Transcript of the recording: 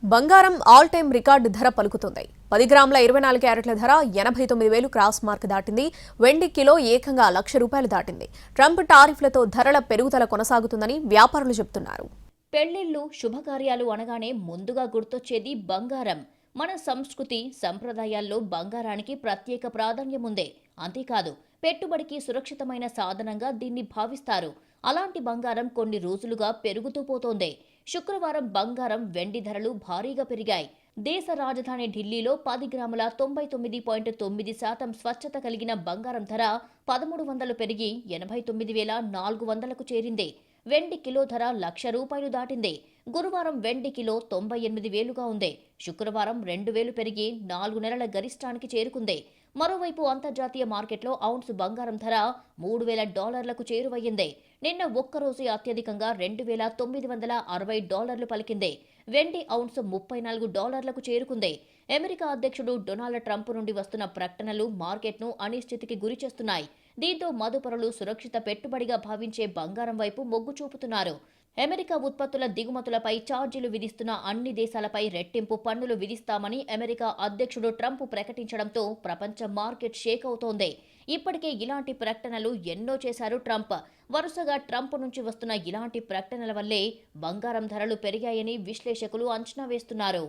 బంగారం all time record ధర పలుకుతుంది. 10 గ్రాముల 24 క్యారెట్ల ధర 89,000 క్రాస్ మార్క్ దాటింది. వెండి కిలో ఏకంగా ₹1,00,000 దాటింది. ట్రంప్ టారిఫ్లతో ధరల పెరుగుదల కొనసాగుతుందని వ్యాపారులు చెబుతున్నారు. పెళ్లిళ్లు, శుభకార్యాలు అనగానే ముందుగా గుర్తొచ్చేది బంగారం. మన సంస్కృతి, సంప్రదాయాల్లో బంగారానికి ప్రత్యేక ప్రాధాన్యం ఉంది. అంతేకాదు, పెట్టుబడికి సురక్షితమైన సాధనంగా దీన్ని భావిస్తారు. అలాంటి బంగారం కొన్ని రోజులుగా పెరుగుతూ పోతోంది. శుక్రవారం బంగారం, వెండి ధరలు భారీగా పెరిగాయి. దేశ రాజధాని ఢిల్లీలో 10 గ్రాముల 99.9% స్వచ్ఛత కలిగిన బంగారం ధర 1,300 పెరిగి 89,400కు చేరింది. వెండి కిలో ధర ₹1,00,000 దాటింది. గురువారం వెండి కిలో 98,000గా ఉంది. శుక్రవారం 2,000 పెరిగి 4 నెలల గరిష్టానికి చేరుకుంది. మరోవైపు అంతర్జాతీయ మార్కెట్లో ఔన్స్ బంగారం ధర $3,000కు చేరువయ్యింది. నిన్న ఒక్కరోజే అత్యధికంగా $2,960 పలికింది. వెండి ఔన్స్ $34కు చేరుకుంది. అమెరికా అధ్యక్షుడు డొనాల్డ్ ట్రంప్ నుండి వస్తున్న ప్రకటనలు మార్కెట్ను అనిశ్చితికి గురిచేస్తున్నాయి. దీంతో మదుపరులు సురక్షిత పెట్టుబడిగా భావించే బంగారం వైపు మొగ్గు చూపుతున్నారు. అమెరికా ఉత్పత్తుల దిగుమతులపై ఛార్జీలు విధిస్తున్న అన్ని దేశాలపై రెట్టింపు పన్నులు విధిస్తామని అమెరికా అధ్యక్షుడు ట్రంప్ ప్రకటించడంతో ప్రపంచ మార్కెట్ షేక్ అవుతోంది. ఇప్పటికే ఇలాంటి ప్రకటనలు ఎన్నో చేశారు ట్రంప్. వరుసగా ట్రంప్ నుంచి వస్తున్న ఇలాంటి ప్రకటనల వల్లే బంగారం ధరలు పెరిగాయని విశ్లేషకులు అంచనా వేస్తున్నారు.